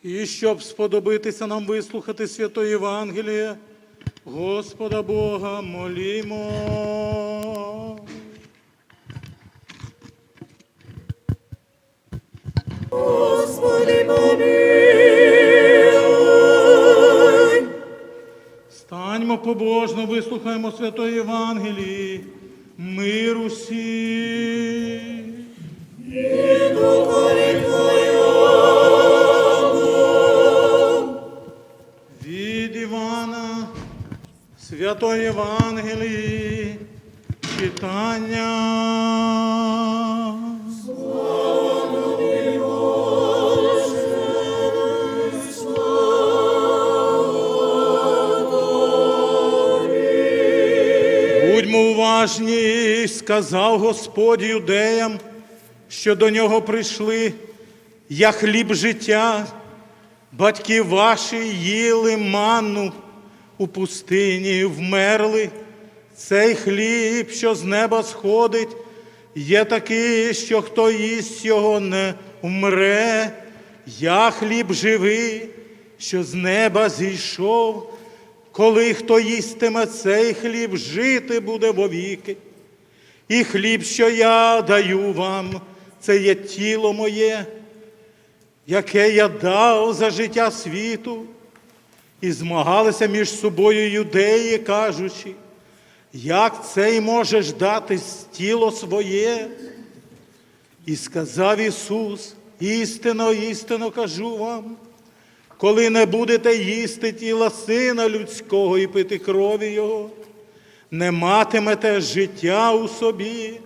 І щоб сподобитися нам вислухати Святої Євангелія, Господа Бога молімо. Господи, помилуй. Станьмо побожно, вислухаємо Святої Євангелії, мир усім. І духові Твоєму. Від Івана, Святої Євангелії, читання. Слава Тобі, Боже, слава Тобі. Будьмо уважні, сказав Господь юдеям, що до нього прийшли, я хліб життя. Батьки ваші їли манну у пустині, вмерли. Цей хліб, що з неба сходить, є такий, що хто їсть його, не умре. Я хліб живий, що з неба зійшов. Коли хто їстиме цей хліб, жити буде вовіки. І хліб, що я даю вам, це є тіло моє, яке я дав за життя світу. І змагалися між собою юдеї, кажучи, як цей можеш дати тіло своє? І сказав Ісус, істинно, істинно кажу вам, коли не будете їсти тіла Сина Людського і пити крові Його, не матимете життя у собі.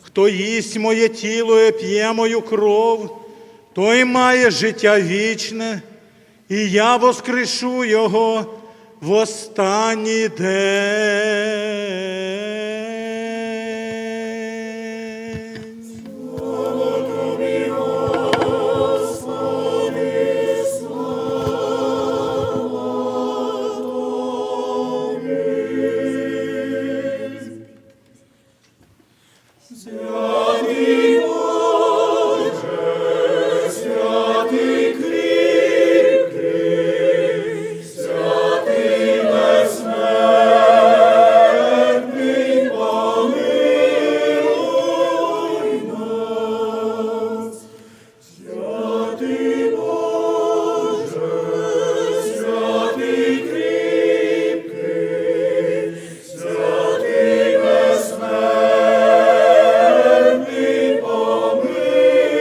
Хто їсть моє тіло і п'є мою кров, той має життя вічне, і я воскрешу його в останній день. Слава Тобі, Господи, слава Тобі. Святий Боже, святий кріпкий, святий безсмертний Святий Боже, святий кріпкий, святий безсмертний, помилуй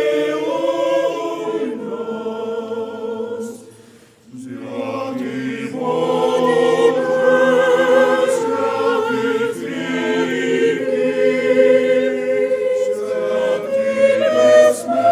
нас. Святий Боже, святий кріпкий, святий безсмертний,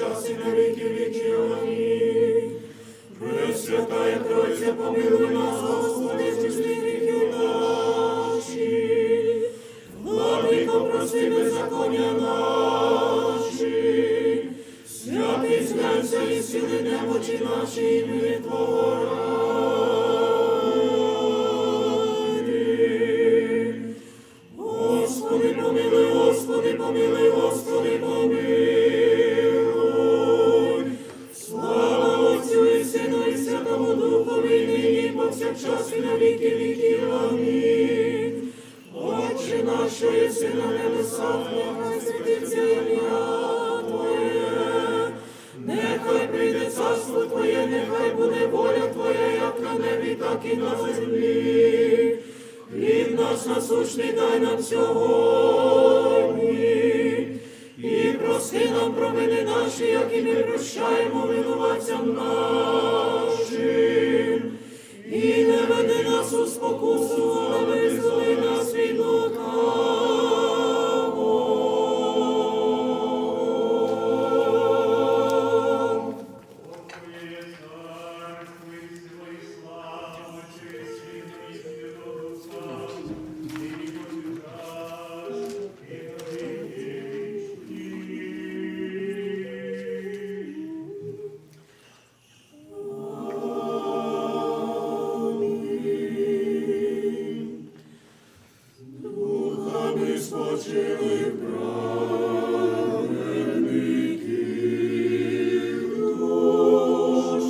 повсякчас і на віки віків. Амінь. Пресвятая Тройця, помилуй нас, Господи, з усіх гріхів наших. Владико, прости беззаконня наші. Святий зглянься і сили немочі наші, імені Твого ради. Господи, помилуй, Господи, помилуй, Господи, помилуй. Слава Отцю і Сину і Святому Духові, і нині, і повсякчас і на віки віків. Амінь. Отче наш, що єси на небесах, нехай святиться ім'я Твоє. Нехай прийде царство Твоє, нехай буде воля Твоя, як на небі, так і на землі. Хліб наш насущний дай нам сьогодні. І прости нам провини наші, як і ми прощаємо винуватцям нашим. І не веди нас у спокусу, але визволи нас від лукавого. Духами спочили праведників душ,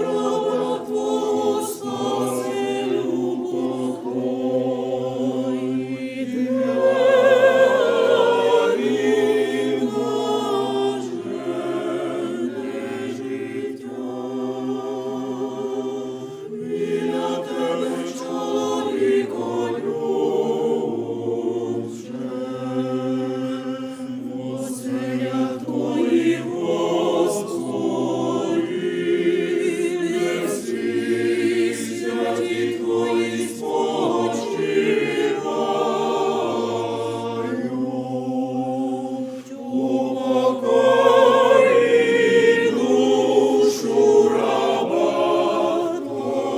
раба Твого Спасителю покой. Він наш вічне життя. Біля Тебе, чоловіко, Василя Твої, Господи, не всі святі Твої спочивають. Упокої душу раба Твого.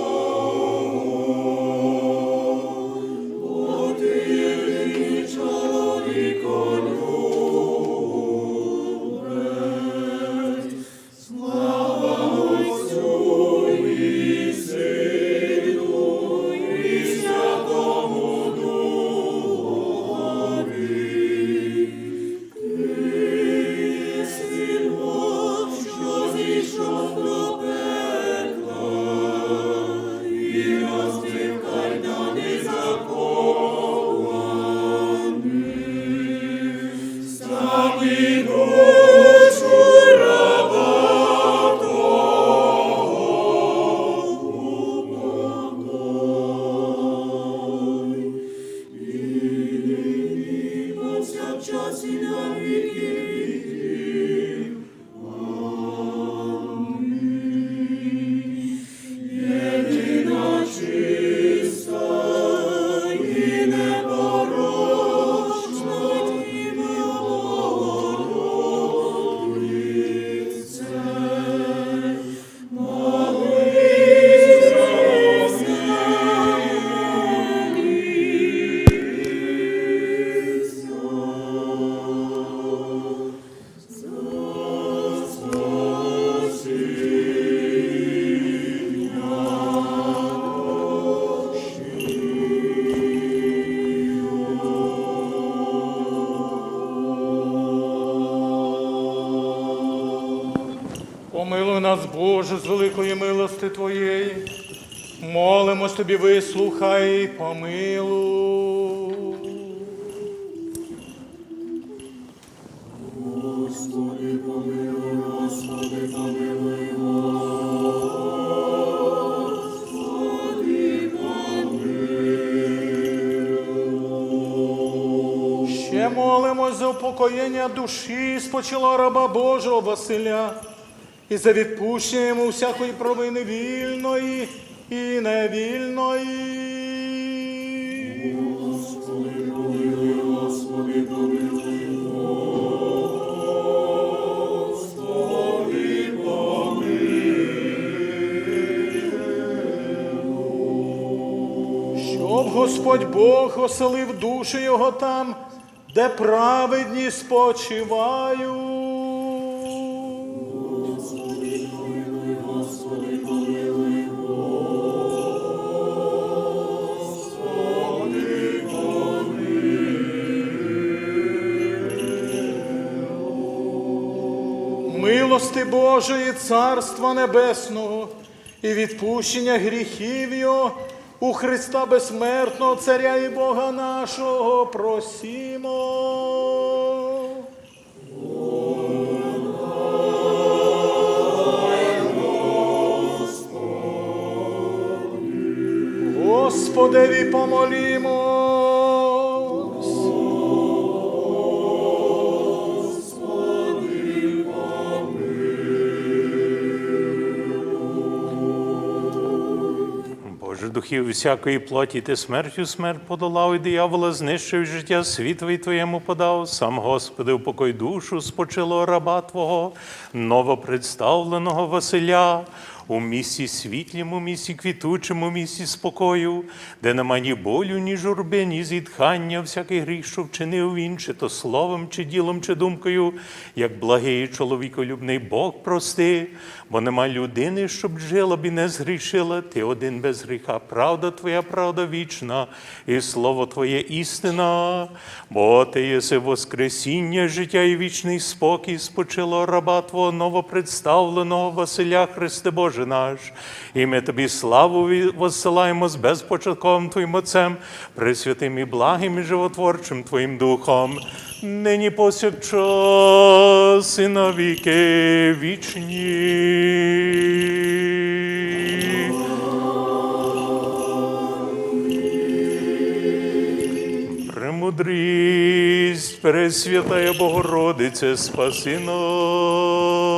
Ти єдиний чоловіко, слава Отцю і Сину і Святому Духові. Ти Син Бог, що зійшов до пекла і розбив кайдани закованих. Сами душу раба Твого упокой. І нині, повсякчас і на віки віків. Амінь. Єдина чиста і непорочна Діва Богородице, молись за Помилуй нас, Боже, з великої милости Твоєї. Молимось Тобі, вислухай і помилуй. Господи, помилуй, Господи, помилуй, Господи, помилуй. Ще молимось за упокоєння душі спочила раба Божого Василя і за відпущення йому всякої провини вільної і невільної. Господи, помилуй, Господи, помилуй, Господи, Господь Бог оселив душі його там, де праведні спочивають. Господи, помилуй, Господи, помилуй, Господи, помилуй. Милости Божої, Царства Небесного і відпущення гріхів Його у Христа безсмертного, Царя і Бога нашого просімо. Господеві помолімось. Боже, духів всякої плоті, ти смертю смерть подолав, і диявола знищив, життя світові Твоєму подав. Сам, Господи, упокой душу спочилого раба Твого, новопредставленого Василя, у місці світлім, у місці квітучому, у місці спокою, де нема ні болю, ні журби, ні зітхання, всякий гріх, що вчинив він, чи то словом, чи ділом, чи думкою, як благий чоловіколюбний Бог прости, бо нема людини, щоб жила б і не згрішила, ти один без гріха, правда Твоя, правда вічна, і слово Твоє істина, бо Ти єси воскресіння, життя і вічний спокій, спочило раба Твого новопредставленого Василя, Христе Боже наш, і ми Тобі славу воссилаємо з безпочатковим Твоїм Отцем, пресвятим і благим і животворчим Твоїм Духом, нині повсякчас і на віки вічні. Премудрість, Пресвятая Богородице, спаси нас.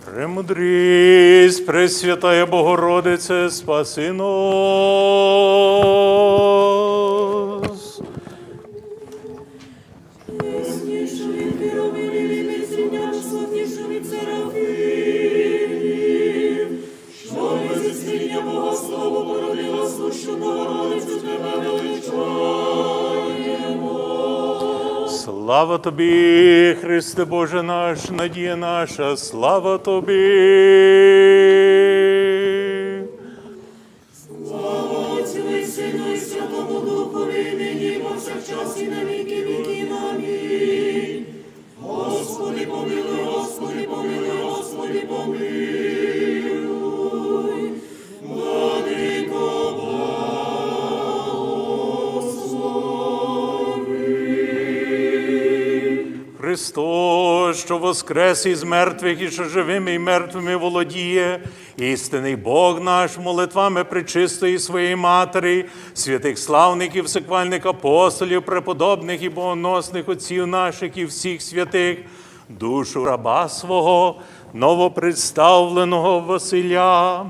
Премудрість, Пресвятая Богородице, спаси нас. Яснішу від херовимів і незрівняно славнішу від серафимів, що ми зі світня Бога славу породила сущу Богородицю, тебе величаємо. Слава Тобі, Христе Боже наш, надія наша, слава Тобі. Слава Отцю і Сину і Святому Духові, нині і повсякчас і на віки віків. Амінь. Господи, помилуй, Господи, помилуй, Господи, помилуй. Владико, благослови. Христос, що воскрес із мертвих і що живими і мертвими володіє, істинний Бог наш, молитвами пречистої своєї Матері, святих славників, всеквальних апостолів, преподобних і богоносних отців наших і всіх святих, душу раба свого, новопредставленого Василя,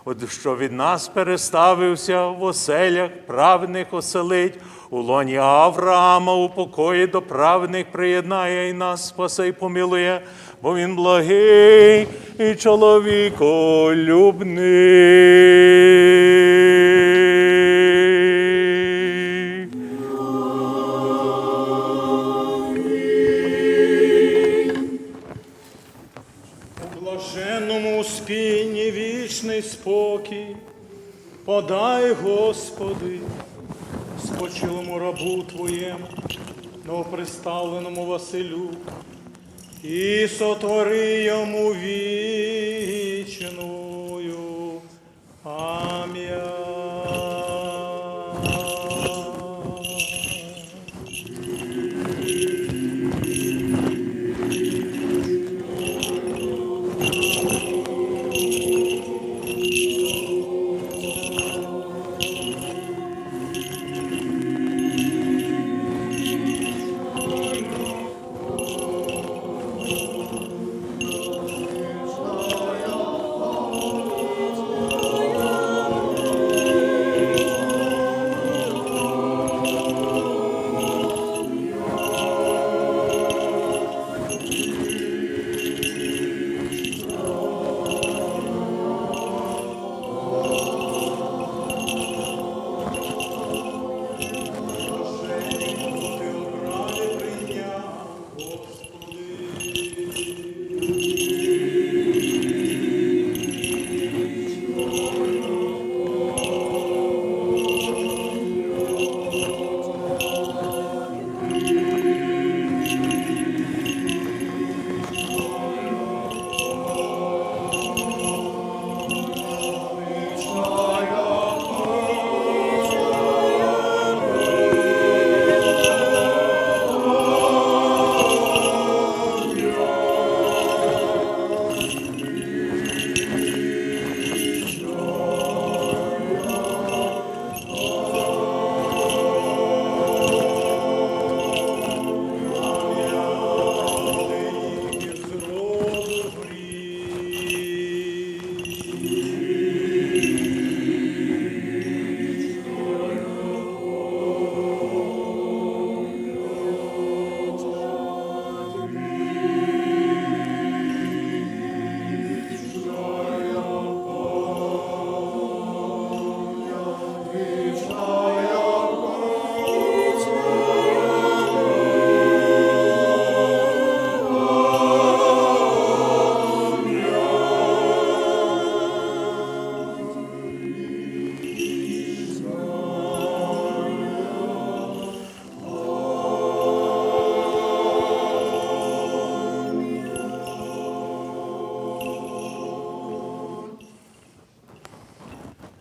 от що від нас переставився в оселях праведних оселить, у лоні Авраама упокої до праведних приєднає і нас спасе й помилує, бо він благий і чоловіколюбний. У блаженному успінні вічний спокій подай, Господи, спочилому рабу Твоєму, новоприставленому Василю, і сотвори йому вічною пам'ять.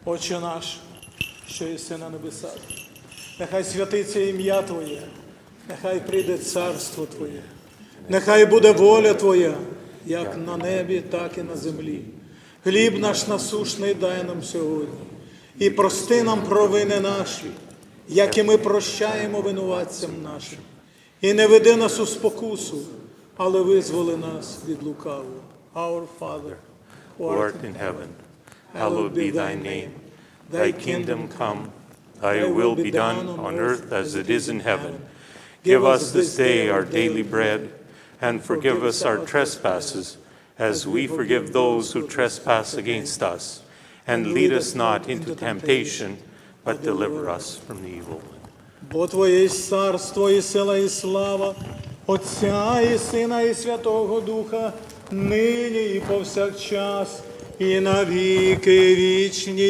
Отче наш, що єси на небесах, нехай святиться ім'я Твоє, нехай прийде царство Твоє, нехай буде воля Твоя, як на небі, так і на землі. Хліб наш насушний дай нам сьогодні, і прости нам провини наші, як і ми прощаємо винуватцям нашим. І не веди нас у спокусу, але визволи нас від лукавого. Our Father, who art in heaven, hallowed be thy name. Thy kingdom come, thy will be done on earth as it is in heaven. Give us this day our daily bread, and forgive us our trespasses, as we forgive those who trespass against us. And lead us not into temptation, but deliver us from the evil one. Бо Твоє є царство, і сила, і слава, Отця, і Сина, і Святого Духа, нині і повсякчас, і на віки вічні.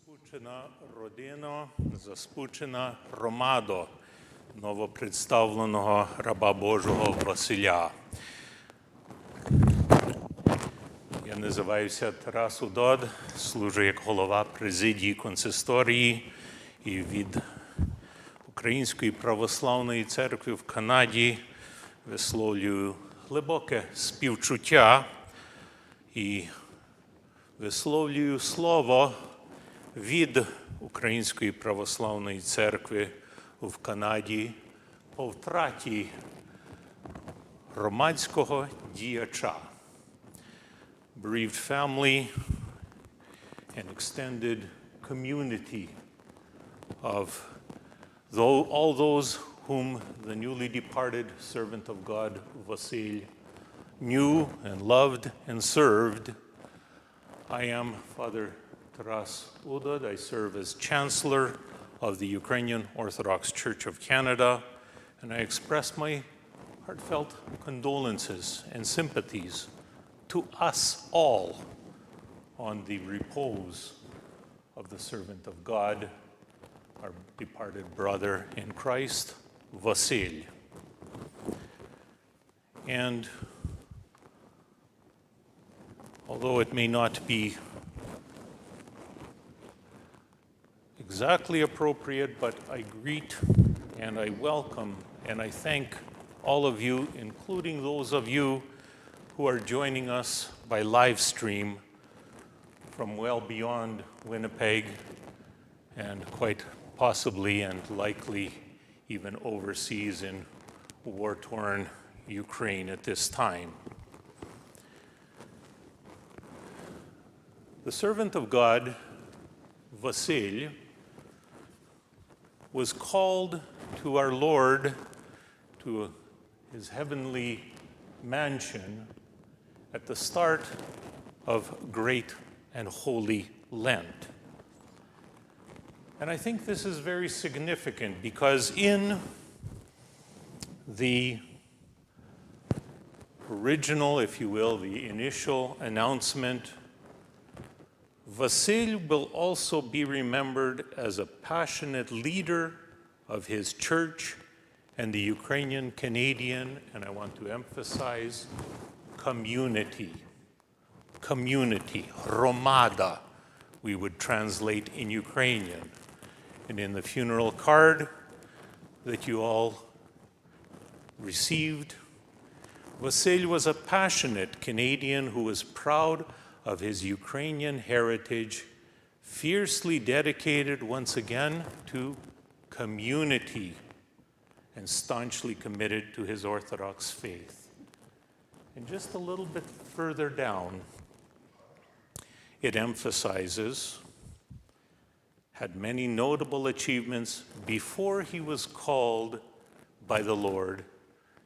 Заспучена родина, заспучена громадо новопредставленого раба Божого Василя. Я називаюся Тарас Удод, служу як голова президії консисторії і від Української православної церкви в Канаді висловлюю глибоке співчуття і висловлюю слово від Української православної церкви в Канаді по втраті громадського діяча. Bereaved family and extended community of all those whom the newly departed servant of God, Vasyl, knew and loved and served. I am Father Taras Udod. I serve as Chancellor of the Ukrainian Orthodox Church of Canada, and I express my heartfelt condolences and sympathies to us all on the repose of the servant of God, our departed brother in Christ, Vasyl. And although it may not be exactly appropriate, but I greet and I welcome and I thank all of you, including those of you who are joining us by live stream from well beyond Winnipeg and quite possibly and likely even overseas in war-torn Ukraine at this time. The servant of God, Vasyl, was called to our Lord to his heavenly mansion at the start of Great and Holy Lent. And I think this is very significant because in the original, if you will, the initial announcement, Vasyl will also be remembered as a passionate leader of his church and the Ukrainian, Canadian, and I want to emphasize, community. Community, Hromada, we would translate in Ukrainian. And in the funeral card that you all received, Vasyl was a passionate Canadian who was proud of his Ukrainian heritage, fiercely dedicated once again to community, and staunchly committed to his Orthodox faith. And just a little bit further down, it emphasizes, had many notable achievements before he was called by the Lord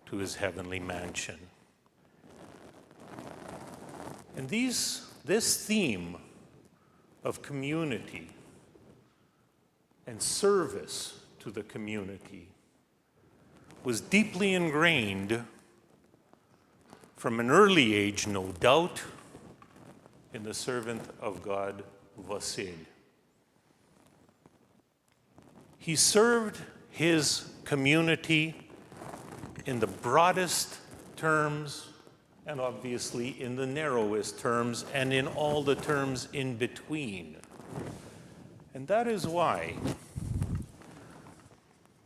to his heavenly mansion. And this theme of community and service to the community was deeply ingrained from an early age, no doubt, in the servant of God, Vasyl. He served his community in the broadest terms and obviously in the narrowest terms and in all the terms in between. And that is why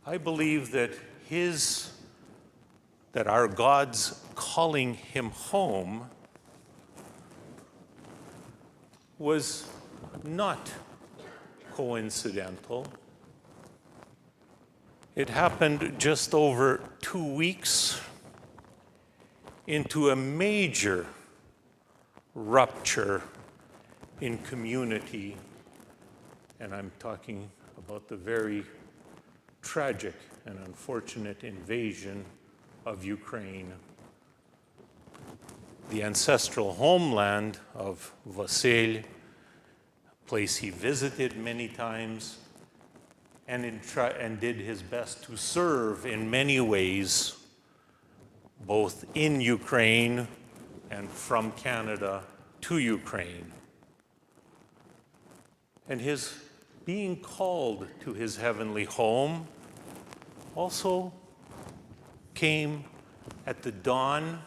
I believe that our God's calling him home was not coincidental. It happened just over 2 weeks into a major rupture in community, and I'm talking about the very tragic and unfortunate invasion of Ukraine, the ancestral homeland of Vasyl, a place he visited many times and did his best to serve in many ways, both in Ukraine and from Canada to Ukraine. And his being called to his heavenly home also came at the dawn,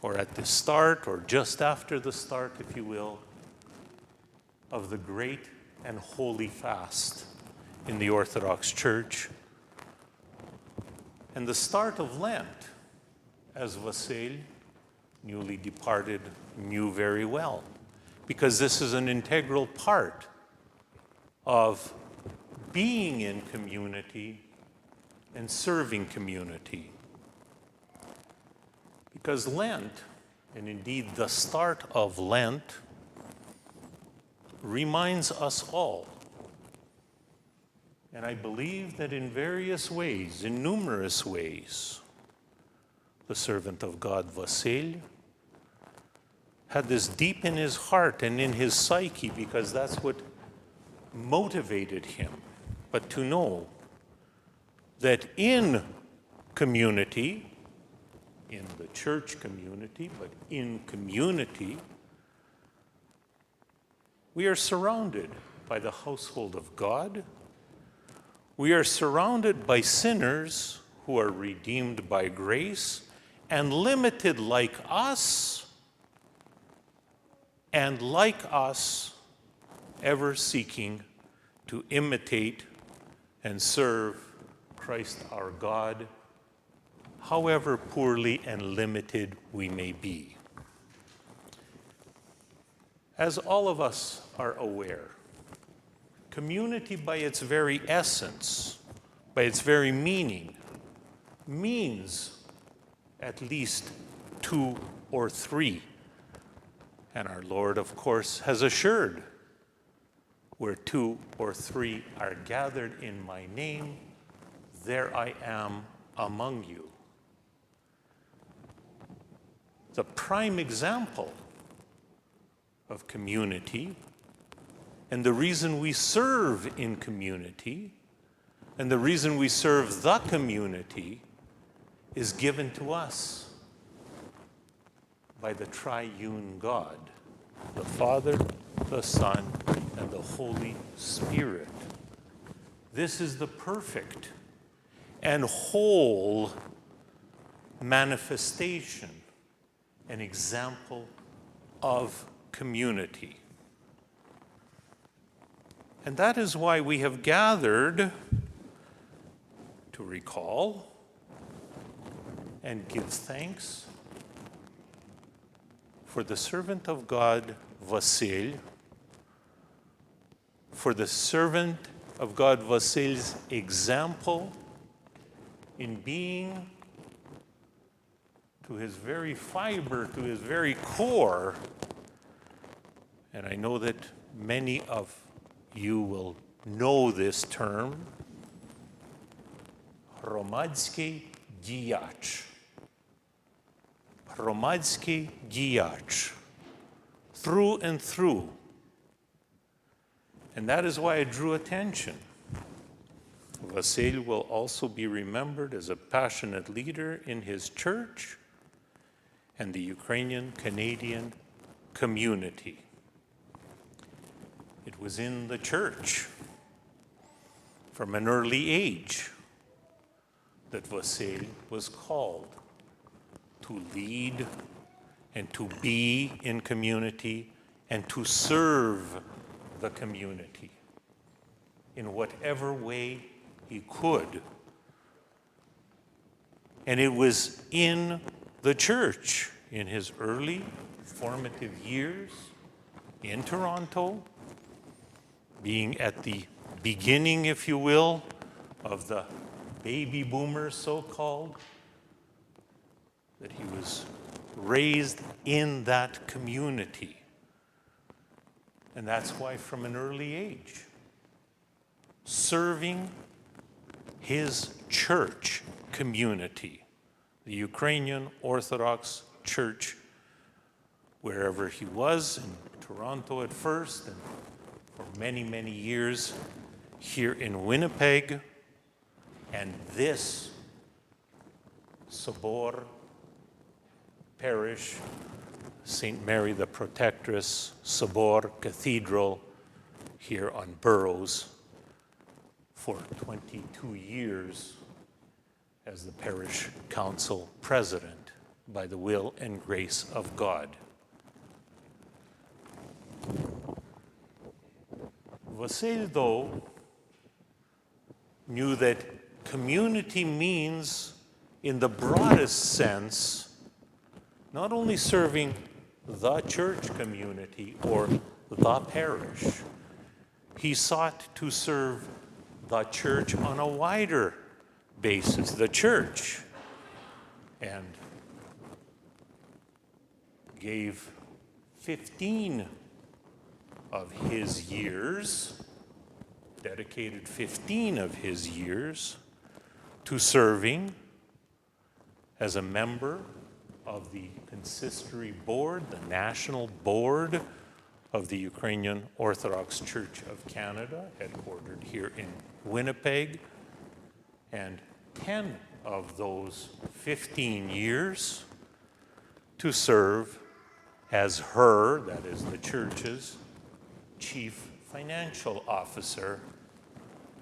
or at the start, or just after the start, if you will, of the great and holy fast in the Orthodox Church, and the start of Lent, as Vasyl, newly departed, knew very well, because this is an integral part of being in community and serving community. Because Lent, and indeed the start of Lent, reminds us all, and I believe that in various ways, in numerous ways, the servant of God, Vasyl, had this deep in his heart and in his psyche, because that's what motivated him. But to know that in community, in the church community, but in community, we are surrounded by the household of God. We are surrounded by sinners who are redeemed by grace and limited like us, and like us, ever seeking to imitate and serve Christ our God, however poorly and limited we may be. As all of us are aware, community by its very essence, by its very meaning, means at least two or three. And our Lord, of course, has assured, where two or three are gathered in my name, there I am among you. The prime example of community, and the reason we serve in community, and the reason we serve the community, is given to us by the triune God, the Father, the Son, and the Holy Spirit. This is the perfect and whole manifestation, an example of community. And that is why we have gathered to recall and give thanks for the servant of God, Vasyl, for the servant of God, Vasyl's example in being, to his very fiber, to his very core, and I know that many of you will know this term, Hromadський діяч. Hromadський діяч. Through and through. And that is why I drew attention. Vasyl will also be remembered as a passionate leader in his church and the Ukrainian-Canadian community. It was in the church from an early age that Vasyl was called to lead and to be in community and to serve the community in whatever way he could. And it was in the church, in his early formative years in Toronto, being at the beginning, if you will, of the baby boomers, so-called, that he was raised in that community. And that's why from an early age, serving his church community, the Ukrainian Orthodox Church, wherever he was, in Toronto at first, and for many, many years here in Winnipeg, and this Sobor Parish, St. Mary the Protectress Sobor Cathedral here on Burroughs for 22 years as the parish council president by the will and grace of God. Vasyl, though, knew that community means, in the broadest sense, not only serving the church community or the parish. He sought to serve the church on a wider basis, the church, and gave 15 of his years, dedicated 15 of his years to serving as a member of the consistory board, the national board of the Ukrainian Orthodox Church of Canada, headquartered here in Winnipeg, and 10 of those 15 years to serve as her, that is the church's, chief financial officer,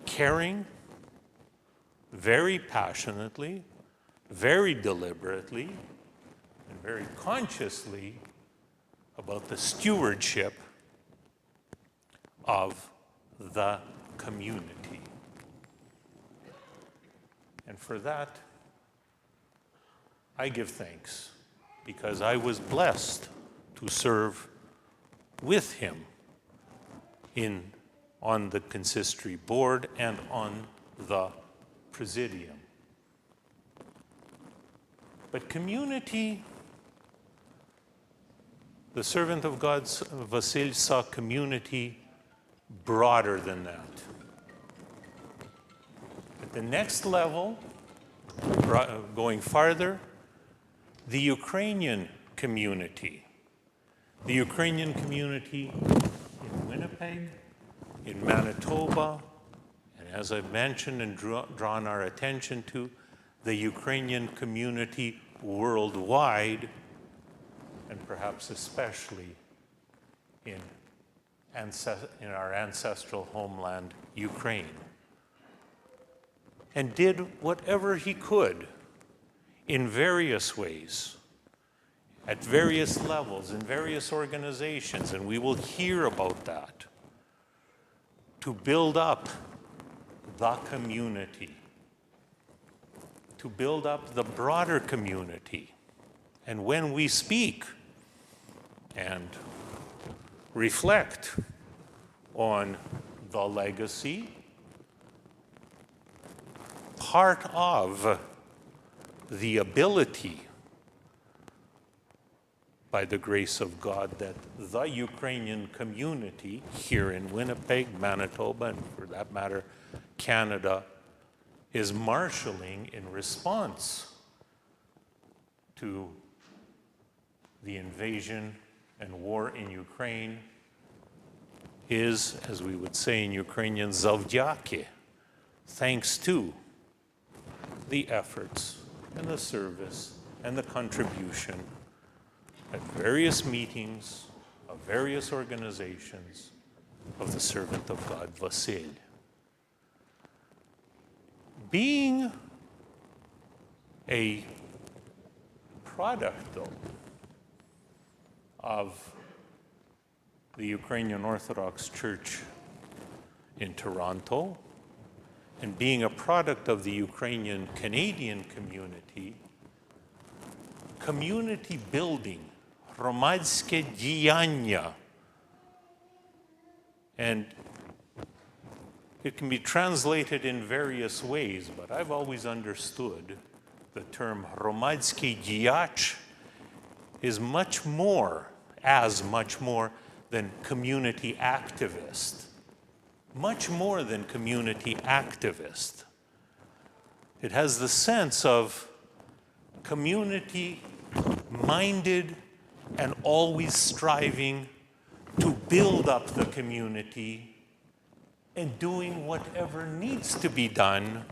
caring very passionately, very deliberately, and very consciously about the stewardship of the community. And for that, I give thanks, because I was blessed to serve with him on the consistory board and on the presidium. But community, the servant of God, Vasyl, saw community broader than that. At the next level, going farther, the Ukrainian community. The Ukrainian community in Winnipeg, in Manitoba, and as I've mentioned and drawn our attention to, the Ukrainian community worldwide, and perhaps especially in our ancestral homeland, Ukraine. And did whatever he could in various ways, at various levels, in various organizations, and we will hear about that, to build up the community, to build up the broader community. And when we speak and reflect on the legacy, part of the ability, by the grace of God, that the Ukrainian community here in Winnipeg, Manitoba, and for that matter, Canada, is marshaling in response to the invasion and war in Ukraine is, as we would say in Ukrainian, завдяки, thanks to the efforts and the service and the contribution at various meetings of various organizations of the servant of God, Vasyl. Being a product, though, of the Ukrainian Orthodox Church in Toronto, and being a product of the Ukrainian Canadian community, community building, громадське діяння, and it can be translated in various ways, but I've always understood the term громадський діяч is much more than community activist. Much more than community activist. It has the sense of community-minded and always striving to build up the community and doing whatever needs to be done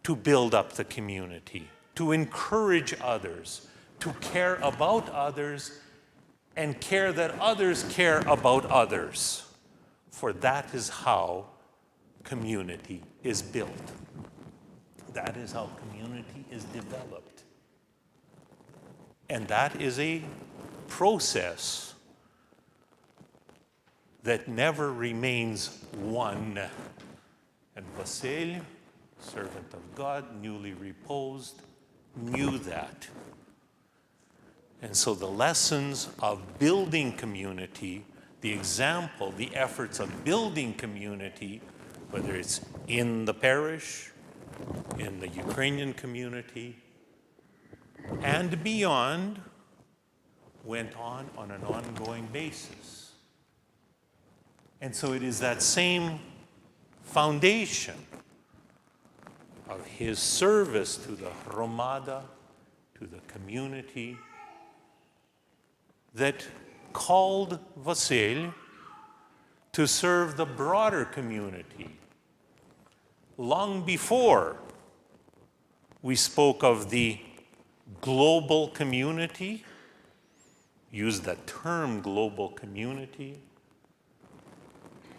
to build up the community, to encourage others, to care about others, and care that others care about others. For that is how community is built. That is how community is developed. And that is a process that never remains one. And Vasyl, servant of God, newly reposed, knew that. And so the lessons of building community, the example, the efforts of building community, whether it's in the parish, in the Ukrainian community, and beyond, went on an ongoing basis. And so it is that same foundation of his service to the hromada, to the community, that called Vasyl to serve the broader community. Long before we spoke of the global community, used that term global community,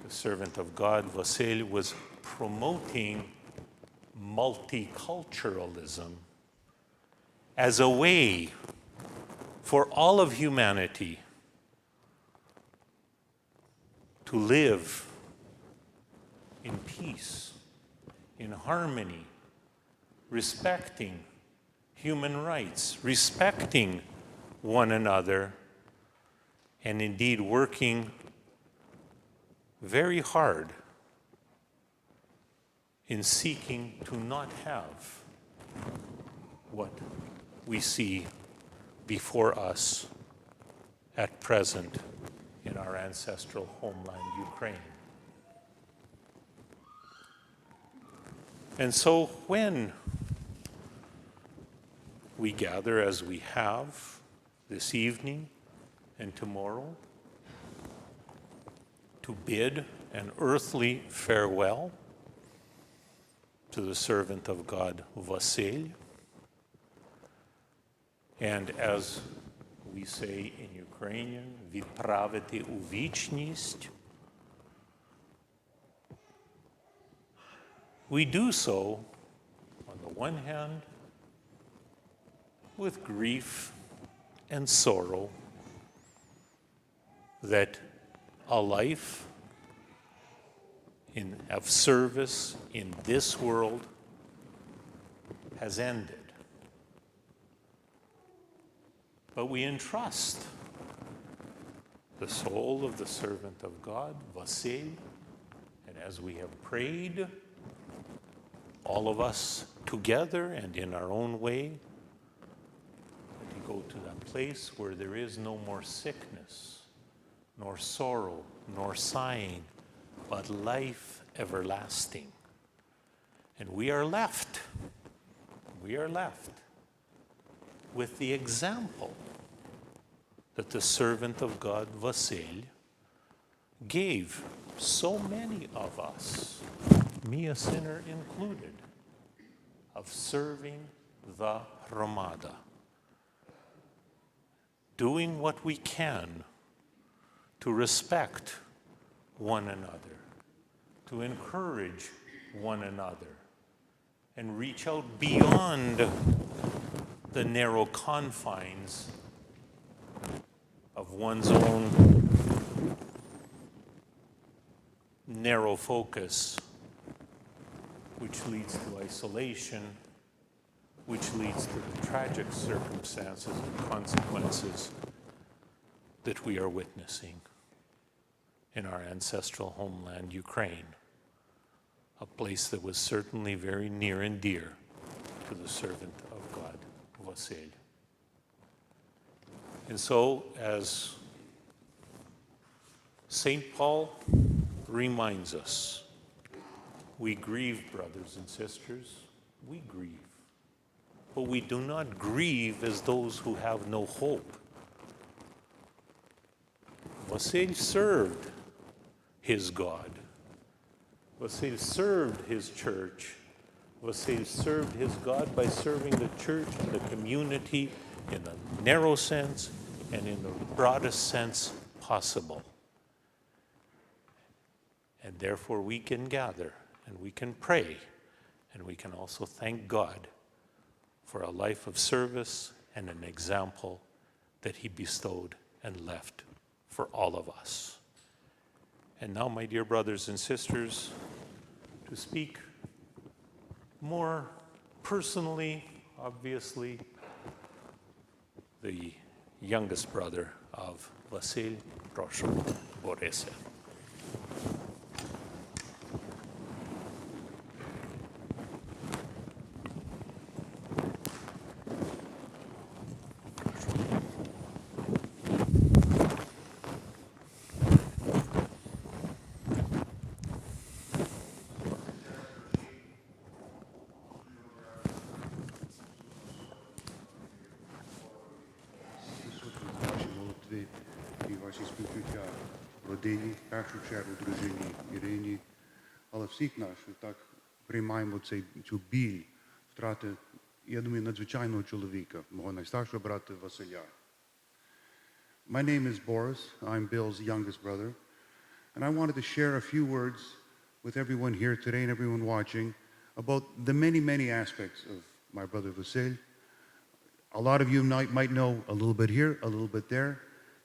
the servant of God, Vasyl, was promoting multiculturalism as a way for all of humanity to live in peace, in harmony, respecting human rights, respecting one another, and indeed working very hard in seeking to not have what we see before us at present in our ancestral homeland, Ukraine. And so when we gather as we have this evening and tomorrow to bid an earthly farewell to the servant of God, Vasyl, and as we say in Ukrainian, відправити у вічність, we do so, on the one hand, with grief and sorrow that a life of service in this world has ended. But we entrust the soul of the servant of God, Vasyl, and as we have prayed, all of us together and in our own way, to go to that place where there is no more sickness, nor sorrow, nor sighing, but life everlasting. And we are left with the example that the servant of God, Vasyl, gave so many of us, me a sinner included, of serving the hromada, doing what we can to respect one another, to encourage one another, and reach out beyond the narrow confines of one's own narrow focus, which leads to isolation, which leads to the tragic circumstances and consequences that we are witnessing in our ancestral homeland, Ukraine, a place that was certainly very near and dear to the servant of God, Vasyl. And so, as St. Paul reminds us, we grieve, brothers and sisters, we grieve. But we do not grieve as those who have no hope. Vasyl served his God. Vasyl served his church. Vasyl served his God by serving the church and the community in the narrow sense and in the broadest sense possible. And therefore we can gather and we can pray and we can also thank God for a life of service and an example that he bestowed and left for all of us. And now, my dear brothers and sisters, to speak more personally, obviously, the youngest brother of Vasyl, proszę, Borysia. І ваші співчуття родині, в першу чергу дружині Ірині, але всіх наших так приймаємо цю біль втрати, я думаю, надзвичайного чоловіка, мого найстаршого брата Василя. My name is Boris. I'm Bill's youngest brother, and I wanted to share a few words with everyone here today and everyone watching about the many, many aspects of my brother Vasyl. A lot of you might know a little bit here, a little bit there.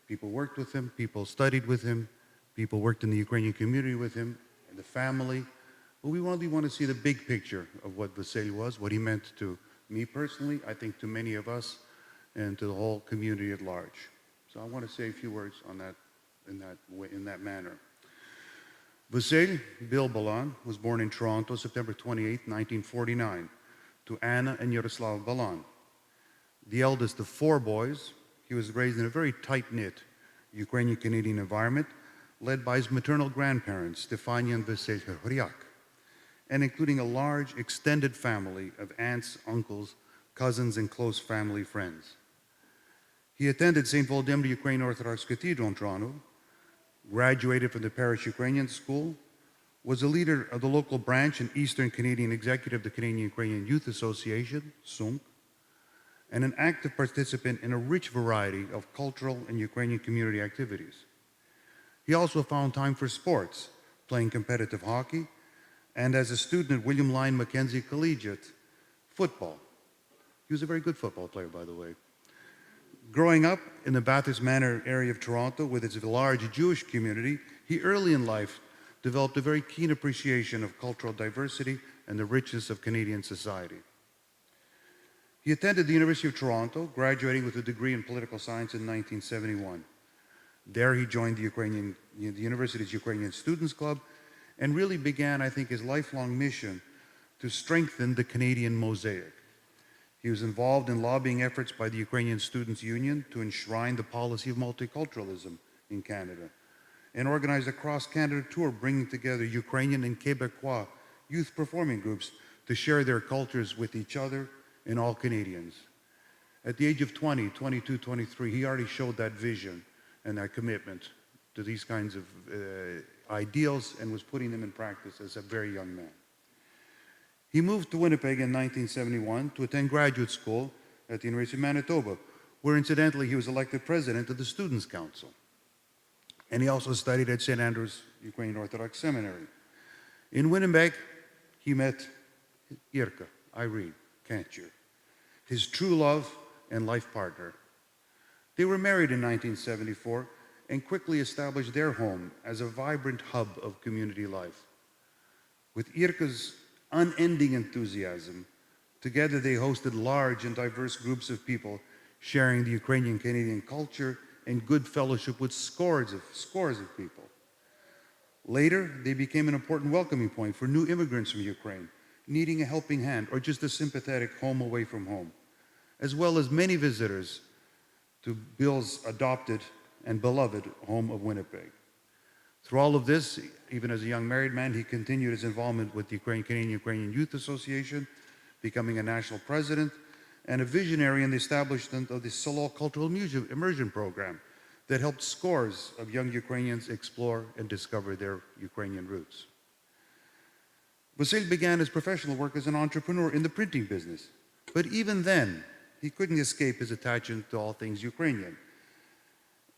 People worked with him, people studied with him, people worked in the Ukrainian community with him, and the family. But we really want to see the big picture of what Vasyl was, what he meant to me personally, I think to many of us, and to the whole community at large. So I want to say a few words on that, in that manner. Vasyl, Bill Balan, was born in Toronto, September 28, 1949, to Anna and Yaroslav Balan. The eldest of 4 boys, he was raised in a very tight-knit Ukrainian-Canadian environment led by his maternal grandparents, Stefania and Vasyl Horyak, and including a large extended family of aunts, uncles, cousins, and close family friends. He attended St. Volodymyr Ukrainian Orthodox Cathedral in Toronto, graduated from the Parish Ukrainian School, was a leader of the local branch and Eastern Canadian executive of the Canadian Ukrainian Youth Association, SUNC, and an active participant in a rich variety of cultural and Ukrainian community activities. He also found time for sports, playing competitive hockey, and as a student at William Lyon Mackenzie Collegiate, football. He was a very good football player, by the way. Growing up in the Bathurst Manor area of Toronto with its large Jewish community, he early in life developed a very keen appreciation of cultural diversity and the richness of Canadian society. He attended the University of Toronto, graduating with a degree in political science in 1971. There he joined the university's Ukrainian Students Club and really began, I think, his lifelong mission to strengthen the Canadian mosaic. He was involved in lobbying efforts by the Ukrainian Students' Union to enshrine the policy of multiculturalism in Canada and organized a cross-Canada tour bringing together Ukrainian and Quebecois youth performing groups to share their cultures with each other and all Canadians. At the age of 20, 22, 23, he already showed that vision and that commitment to these kinds of ideals and was putting them in practice as a very young man. He moved to Winnipeg in 1971 to attend graduate school at the University of Manitoba, where incidentally he was elected president of the Students' Council. And he also studied at St. Andrew's Ukrainian Orthodox Seminary. In Winnipeg, he met Irka, Irene, Canture, his true love and life partner. They were married in 1974 and quickly established their home as a vibrant hub of community life. With Irka's unending enthusiasm, together they hosted large and diverse groups of people sharing the Ukrainian-Canadian culture and good fellowship with scores of people. Later, they became an important welcoming point for new immigrants from Ukraine, needing a helping hand or just a sympathetic home away from home, as well as many visitors to Bill's adopted and beloved home of Winnipeg. Through all of this, even as a young married man, he continued his involvement with the Canadian Ukrainian Youth Association, becoming a national president and a visionary in the establishment of the Solo Cultural Immersion Program that helped scores of young Ukrainians explore and discover their Ukrainian roots. Vasyl began his professional work as an entrepreneur in the printing business, but even then, he couldn't escape his attachment to all things Ukrainian.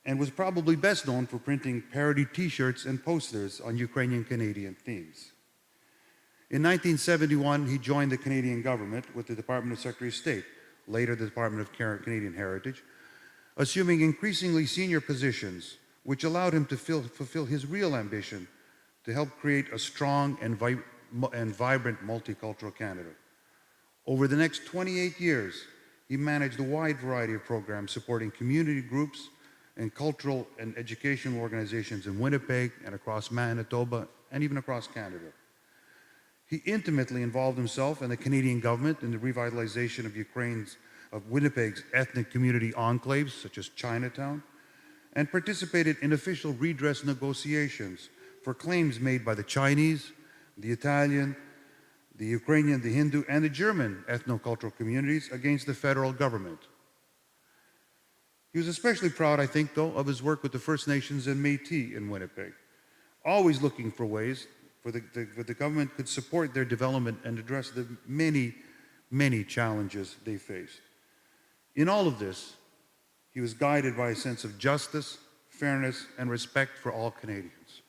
and was probably best known for printing parody t-shirts and posters on Ukrainian-Canadian themes. In 1971, he joined the Canadian government with the Department of Secretary of State, later the Department of Canadian Heritage, assuming increasingly senior positions, which allowed him to fulfill his real ambition to help create a strong and vibrant multicultural Canada. Over the next 28 years, he managed a wide variety of programs supporting community groups and cultural and educational organizations in Winnipeg and across Manitoba and even across Canada. He intimately involved himself and the Canadian government in the revitalization of Winnipeg's ethnic community enclaves, such as Chinatown, and participated in official redress negotiations for claims made by the Chinese, the Italian, the Ukrainian, the Hindu, and the German ethnocultural communities against the federal government. He was especially proud, I think, though, of his work with the First Nations and Métis in Winnipeg, always looking for ways where the government could support their development and address the many, many challenges they faced. In all of this, he was guided by a sense of justice, fairness, and respect for all Canadians.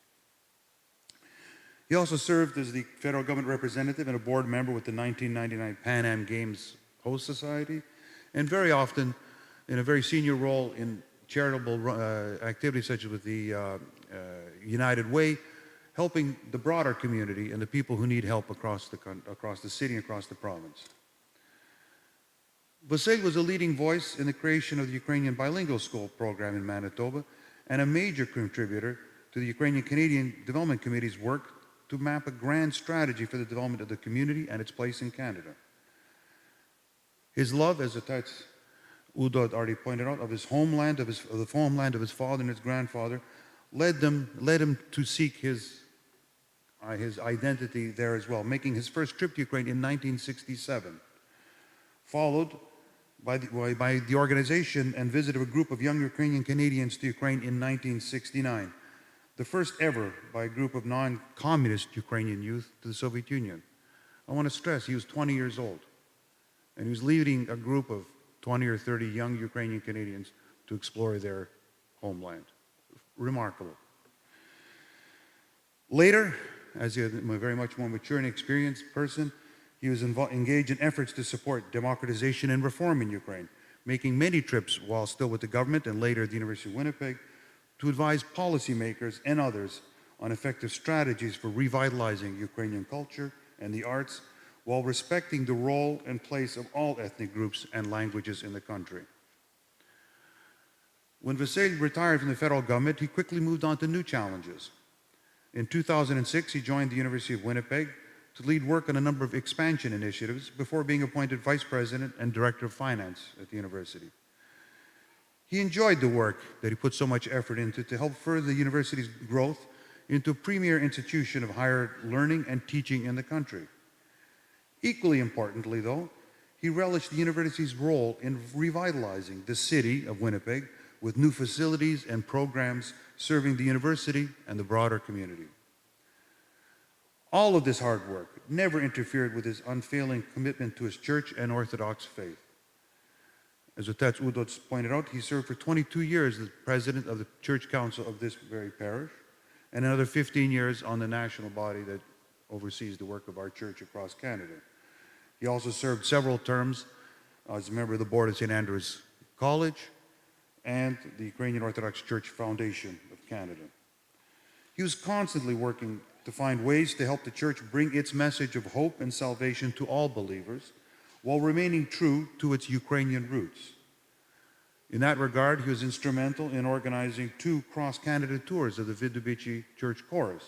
He also served as the federal government representative and a board member with the 1999 Pan Am Games Host Society, and very often in a very senior role in charitable activities such as with the United Way, helping the broader community and the people who need help across the city and across the province. Vasyl was a leading voice in the creation of the Ukrainian bilingual school program in Manitoba and a major contributor to the Ukrainian-Canadian Development Committee's work to map a grand strategy for the development of the community and its place in Canada. His love, as Atats Udo had already pointed out, of his homeland, of the homeland of his father and his grandfather, led him to seek his identity there as well, making his first trip to Ukraine in 1967, followed by the organization and visit of a group of young Ukrainian Canadians to Ukraine in 1969, the first ever by a group of non-communist Ukrainian youth to the Soviet Union. I want to stress he was 20 years old, and he was leading a group of 20 or 30 young Ukrainian Canadians to explore their homeland. Remarkable. Later, as a very much more mature and experienced person, he was engaged in efforts to support democratization and reform in Ukraine, making many trips while still with the government and later at the University of Winnipeg to advise policymakers and others on effective strategies for revitalizing Ukrainian culture and the arts while respecting the role and place of all ethnic groups and languages in the country. When Vasyl retired from the federal government, he quickly moved on to new challenges. In 2006, he joined the University of Winnipeg to lead work on a number of expansion initiatives before being appointed vice president and director of finance at the university. He enjoyed the work that he put so much effort into to help further the university's growth into a premier institution of higher learning and teaching in the country. Equally importantly, though, he relished the university's role in revitalizing the city of Winnipeg with new facilities and programs serving the university and the broader community. All of this hard work never interfered with his unfailing commitment to his church and Orthodox faith. As Otets Udots pointed out, he served for 22 years as president of the church council of this very parish, and another 15 years on the national body that oversees the work of our church across Canada. He also served several terms as a member of the board of St. Andrew's College and the Ukrainian Orthodox Church Foundation of Canada. He was constantly working to find ways to help the church bring its message of hope and salvation to all believers while remaining true to its Ukrainian roots. In that regard, he was instrumental in organizing 2 cross-Canada tours of the Vidubici Church Chorus,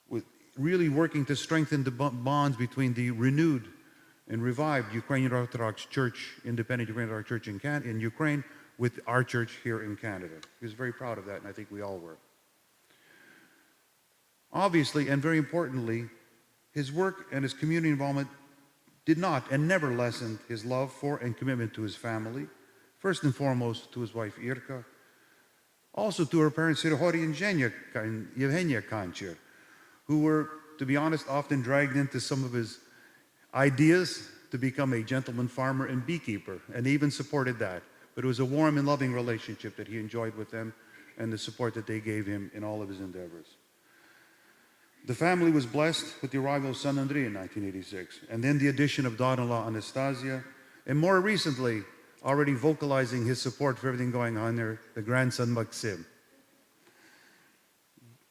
with really working to strengthen the bonds between the renewed and revived Ukrainian Orthodox Church, independent Ukrainian Orthodox Church in Ukraine, with our church here in Canada. He was very proud of that, and I think we all were. Obviously, and very importantly, his work and his community involvement did not and never lessened his love for and commitment to his family, first and foremost to his wife Irka, also to her parents Sirhori and Yevgenia Kancher, who were, to be honest, often dragged into some of his ideas to become a gentleman farmer and beekeeper, and even supported that. but it was a warm and loving relationship that he enjoyed with them and the support that they gave him in all of his endeavors. The family was blessed with the arrival of son Andrei in 1986, and then the addition of daughter-in-law Anastasia, and more recently, already vocalizing his support for everything going on there, the grandson Maxim.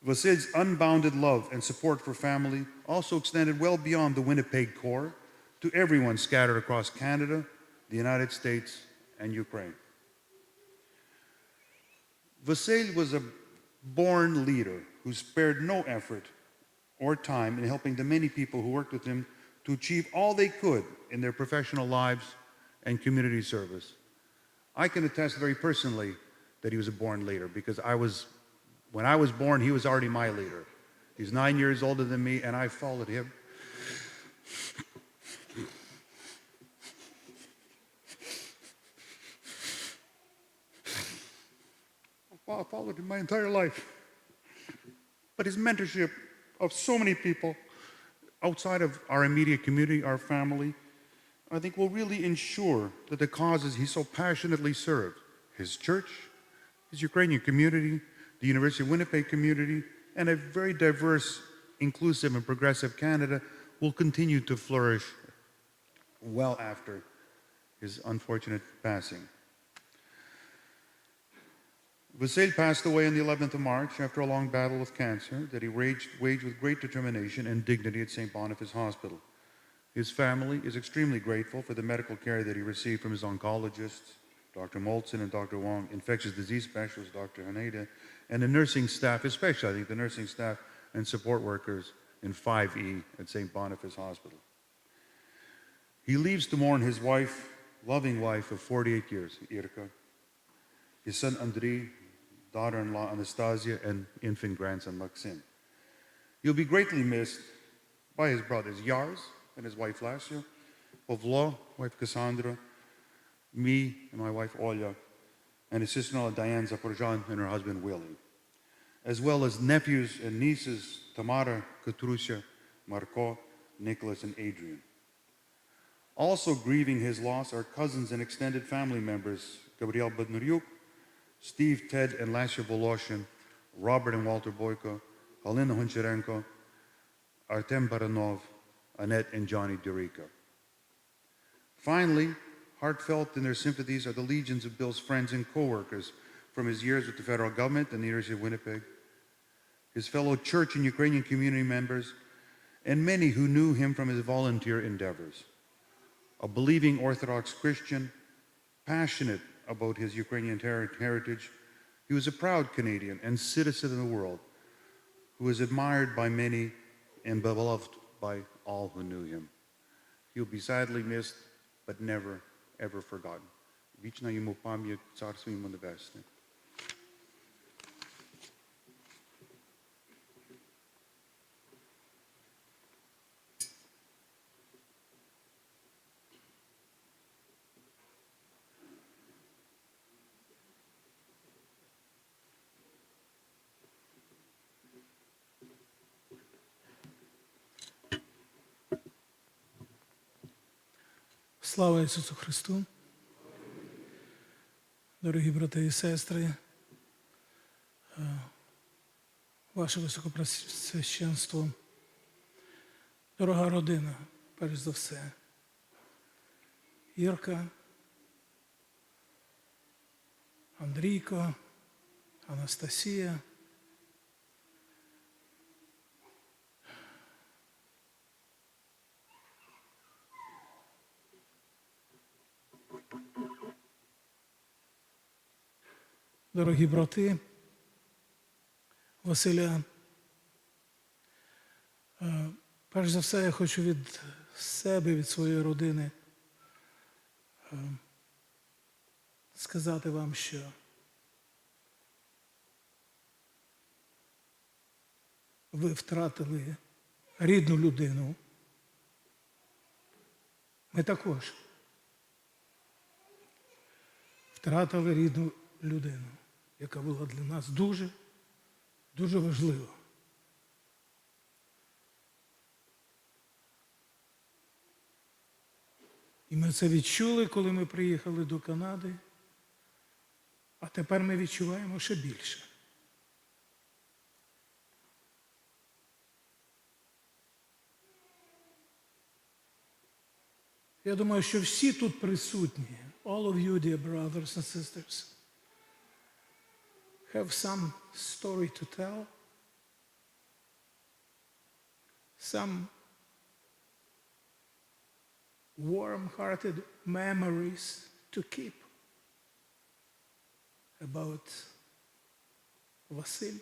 Vasyl's unbounded love and support for family also extended well beyond the Winnipeg core to everyone scattered across Canada, the United States, and Ukraine. Vasyl was a born leader who spared no effort or time in helping the many people who worked with him to achieve all they could in their professional lives and community service. I can attest very personally that he was a born leader because when I was born, he was already my leader. He's 9 years older than me, and I followed him. I followed him my entire life. But his mentorship of so many people outside of our immediate community, our family, I think will really ensure that the causes he so passionately served, his church, his Ukrainian community, the University of Winnipeg community, and a very diverse, inclusive, and progressive Canada will continue to flourish well after his unfortunate passing. Vasyl passed away on the 11th of March after a long battle with cancer that he waged with great determination and dignity at St. Boniface Hospital. His family is extremely grateful for the medical care that he received from his oncologists, Dr. Moltzen and Dr. Wong, infectious disease specialist, Dr. Haneda, and the nursing staff, especially, I think, the nursing staff and support workers in 5E at St. Boniface Hospital. He leaves to mourn his wife, loving wife of 48 years, Irka, his son Andrei, daughter-in-law Anastasia, and infant grandson Maxim. He'll be greatly missed by his brothers Yars and his wife Lasya, Pavlo, wife Cassandra, me and my wife Olya, and his sister-in-law Diane Zaporozhan and her husband Willie, as well as nephews and nieces Tamara, Katrusha, Marko, Nicholas, and Adrian. Also grieving his loss are cousins and extended family members Gabriel Badnuryuk, Steve, Ted, and Lasya Voloshin, Robert and Walter Boyko, Halina Huncharenko, Artem Baranov, Annette and Johnny Durica. Finally, heartfelt in their sympathies are the legions of Bill's friends and co-workers from his years with the federal government and the University of Winnipeg, his fellow church and Ukrainian community members, and many who knew him from his volunteer endeavors. A believing Orthodox Christian, passionate about his Ukrainian heritage, he was a proud Canadian and citizen of the world who was admired by many and beloved by all who knew him. He'll be sadly missed, but never, ever forgotten. Вічна йому пам'ять, Царство йому небесне. Слава Ісусу Христу! Дорогі брати і сестри, ваше Високопресвященство, дорога родина, перш за все, Ірка, Андрійко, Анастасія, дорогі брати, Василя, перш за все я хочу від себе, від своєї родини сказати вам, що ви втратили рідну людину. Ми також втратили рідну людину, яка була для нас дуже, дуже важлива. І ми це відчули, коли ми приїхали до Канади. А тепер ми відчуваємо ще більше. Я думаю, що всі тут присутні, all of you, dear brothers and sisters, have some story to tell, some warm-hearted memories to keep about Vasyl.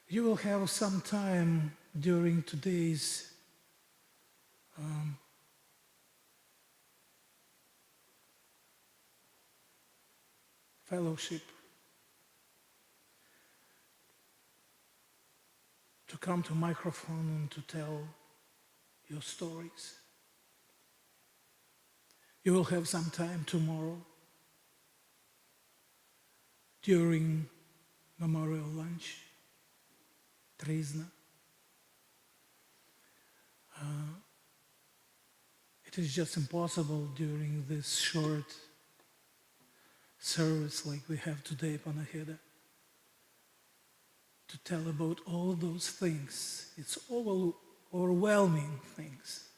You will have some time during today's fellowship to come to microphone and to tell your stories. You will have some time tomorrow during memorial lunch, Trizna. It is just impossible during this short service like we have today, Panakhida, to tell about all those things. It's overwhelming things.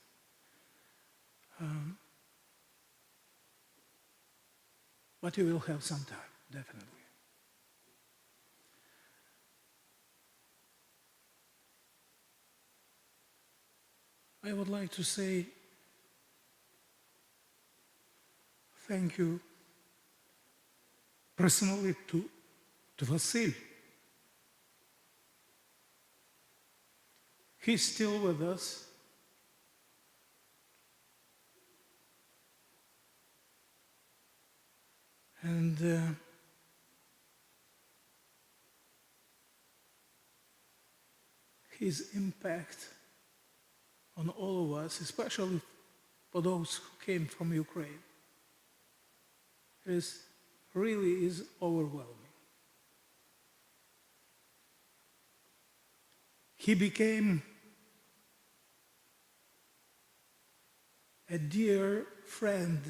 But you will have some time, definitely. I would like to say thank you personally to Vasyl. He's still with us. And his impact on all of us, especially for those who came from Ukraine, really is overwhelming. He became a dear friend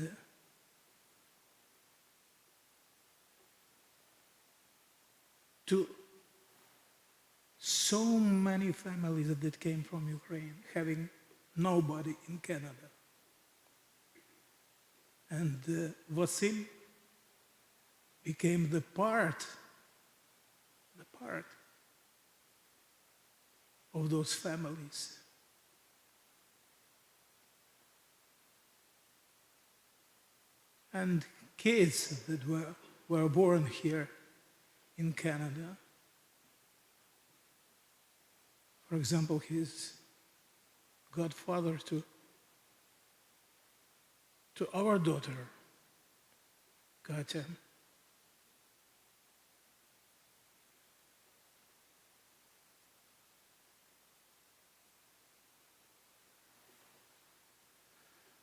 to so many families that came from Ukraine, having nobody in Canada. And Vasyl became the part of those families. And kids that were born here in Canada. For example, his godfather to our daughter, Katya.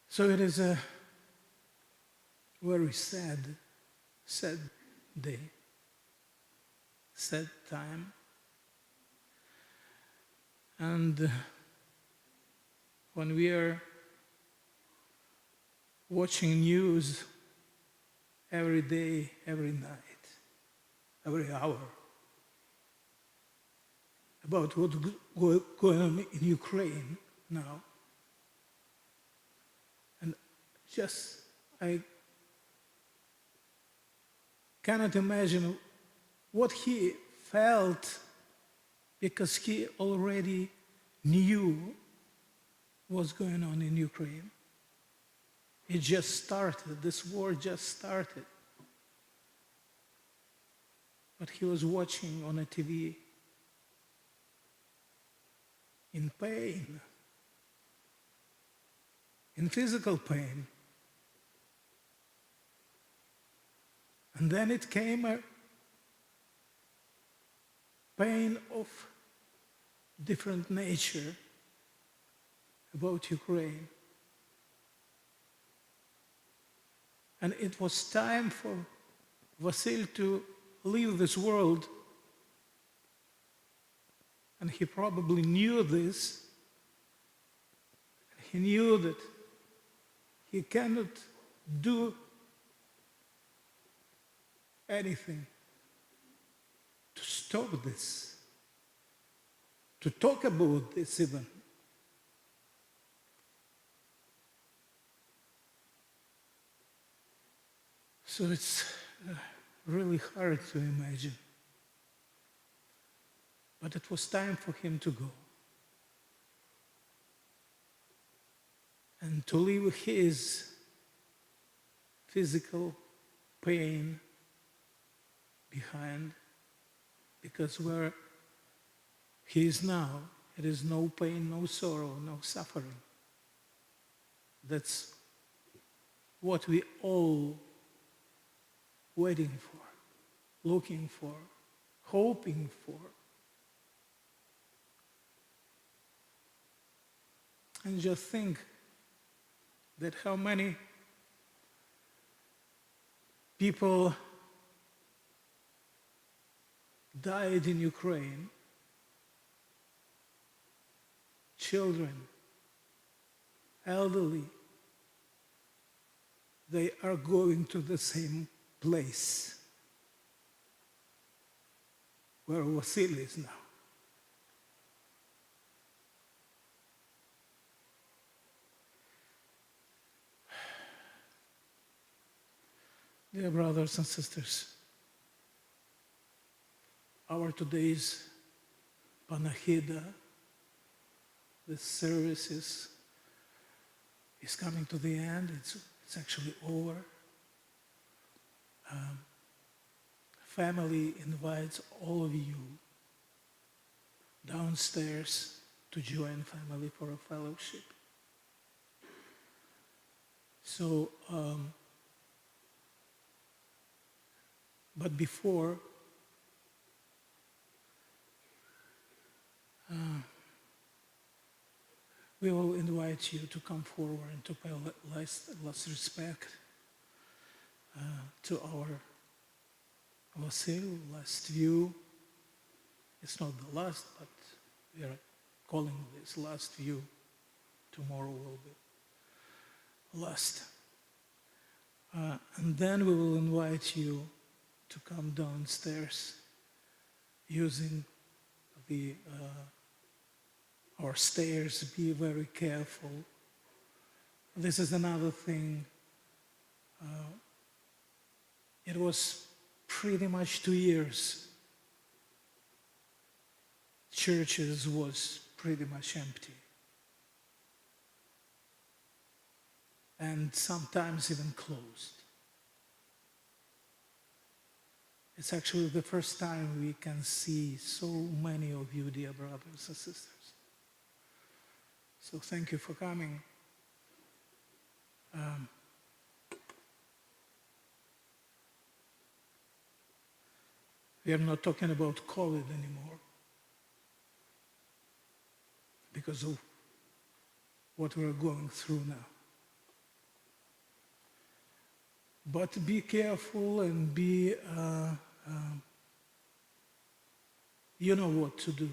So it is a very sad day, sad time. And when we are watching news every day, every night, every hour, about what's going on in Ukraine now, and just I cannot imagine what he felt, because he already knew what's going on in Ukraine. It just started, this war just started. But he was watching on a TV in pain, in physical pain. And then it came a pain of different nature about Ukraine. And it was time for Vasyl to leave this world. And he probably knew this. He knew that he cannot do anything to stop this, to talk about this even. So it's really hard to imagine. But it was time for him to go. And to leave his physical pain behind, because where he is now, it is no pain, no sorrow, no suffering. That's what we all waiting for, looking for, hoping for. And just think that how many people died in Ukraine, children, elderly, they are going to the same place where Vasyl is now. Dear brothers and sisters, our today's Panahiда, the service is coming to the end. It's actually over. Family invites all of you downstairs to join family for a fellowship. So, but before, we will invite you to come forward and to pay last respect to our Vasyl, last view. It's not the last, but we are calling this last view. Tomorrow will be last. And then we will invite you to come downstairs using our stairs. Be very careful. This is another thing. It was pretty much 2 years. Churches was pretty much empty. And sometimes even closed. It's actually the first time we can see so many of you, dear brothers and sisters. So thank you for coming. We are not talking about COVID anymore because of what we're going through now. But be careful and be, you know what to do.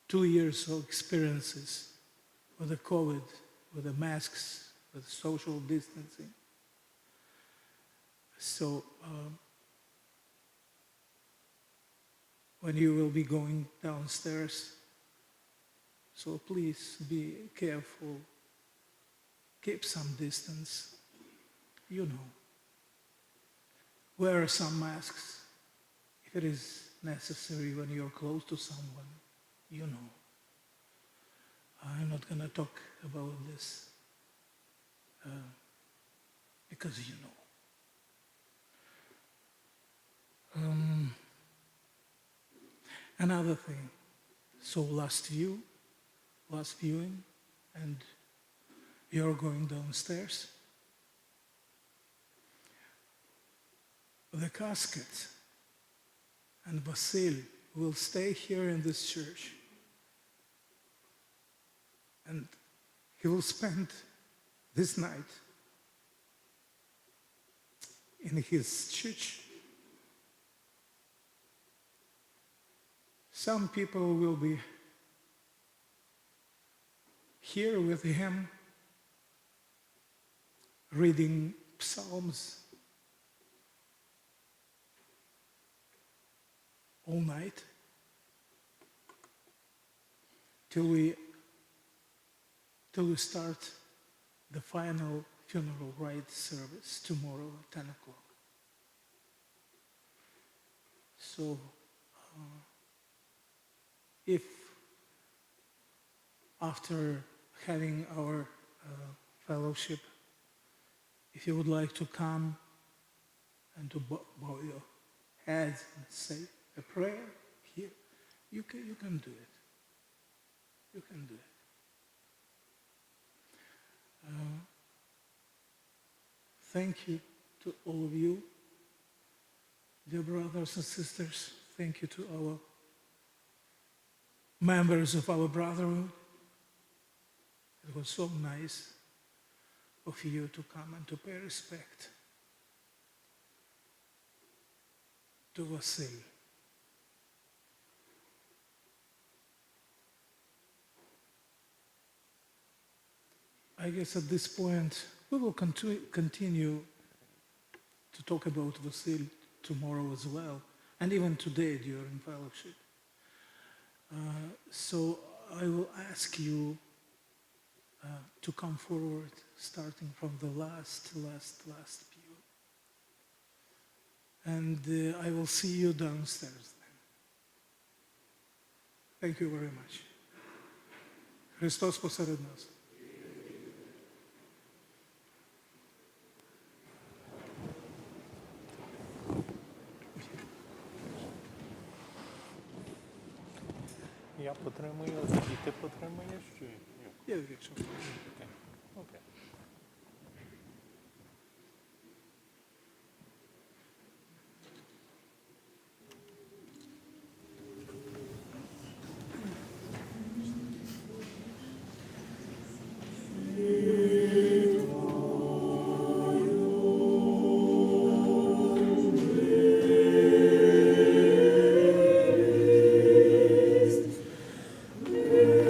2 years of experiences with the COVID, with the masks, with social distancing. So when you will be going downstairs, so please be careful, keep some distance, you know. Wear some masks if it is necessary when you're close to someone, you know. I'm not going to talk about this because you know. Another thing, so last viewing, and you're going downstairs. The casket and Vasyl will stay here in this church. And he will spend this night in his church. Some people will be here with him reading Psalms all night till we start the final funeral rite service tomorrow at 10 o'clock. So if after having our fellowship, if you would like to come and to bow your heads and say a prayer here, you can do it. You can do it. Thank you to all of you, dear brothers and sisters. Thank you to our members of our brotherhood. It was so nice of you to come and to pay respect to Vasyl. I guess at this point we will continue to talk about Vasyl tomorrow as well, and even today during fellowship. So I will ask you to come forward, starting from the last pew. And I will see you downstairs then. Thank you very much. Христос посеред нас. Я потримую, і ти потримаєш чи ні? Я вирішив. Окей. Amen.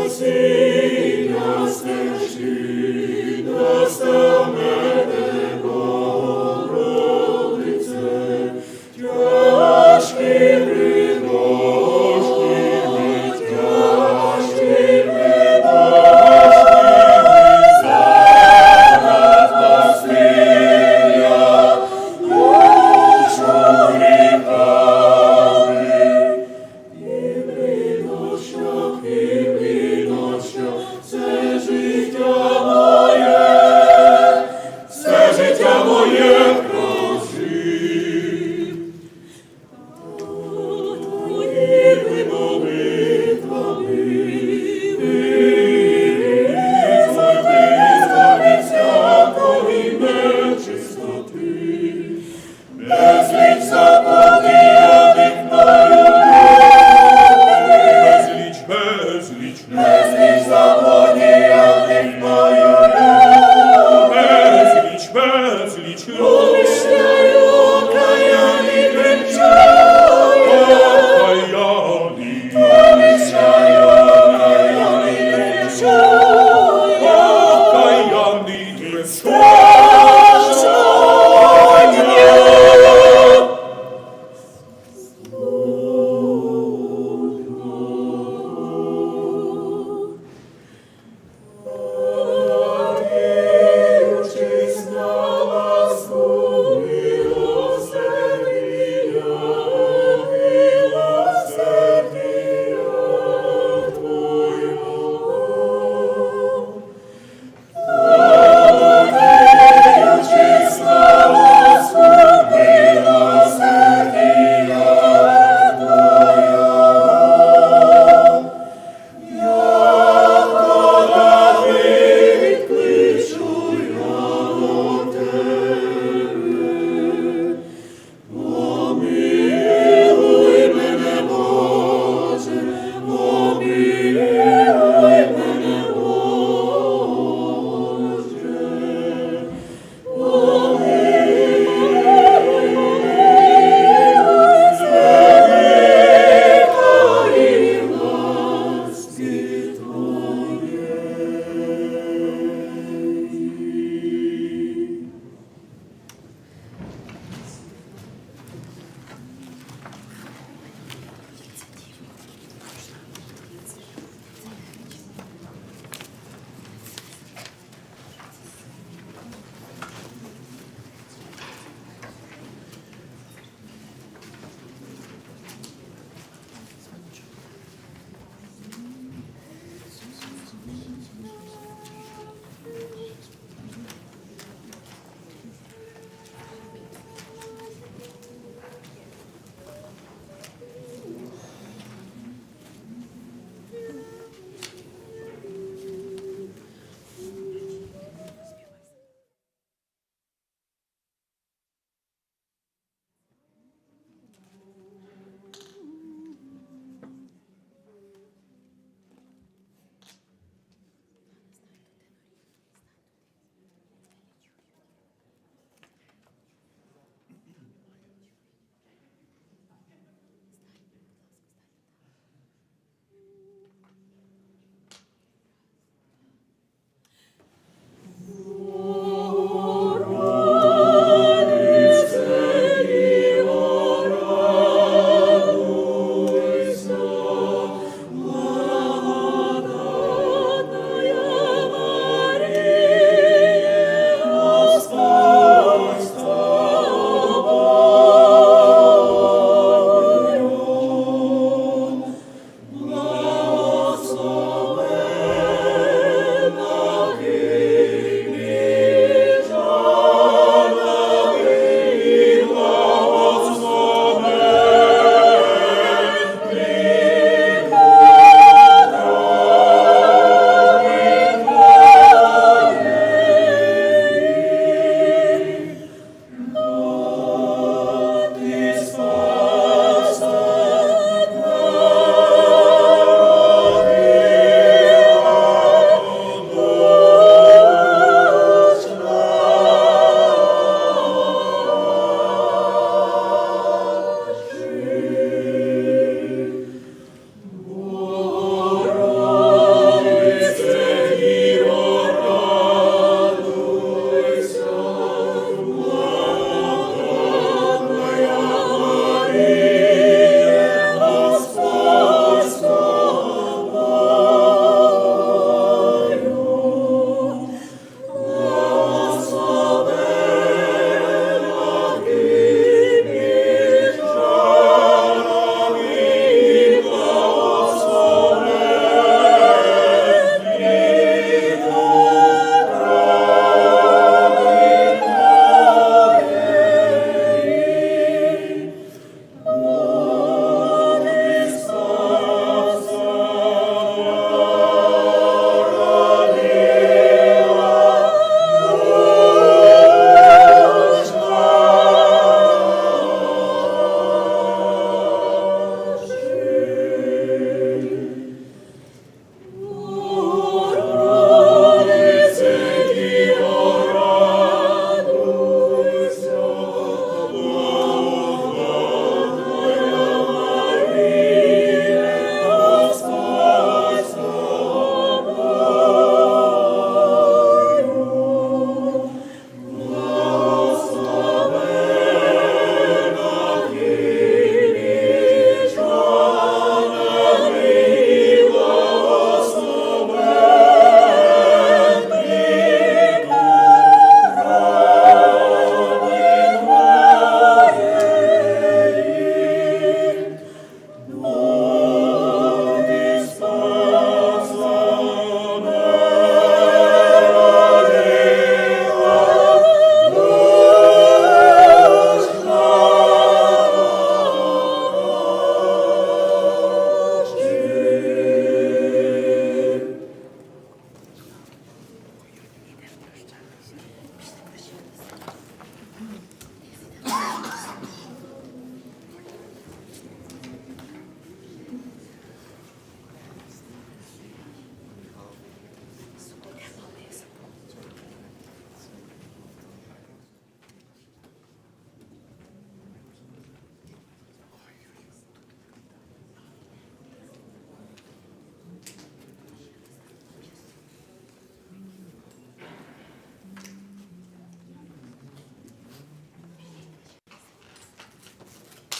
Василя стежи, достав мене, Богородице, тяжкий приношки, тяжкий приношки, зараз Василя, душу гріхами, і винощок, все життя моє прожив. Твоїми молитвами визволь від всякої нечистоти, безліч заподіяних мною безліч заподіяних мною безліч умишляю, окаяний кричаю, умишляю, окаяний кричаю.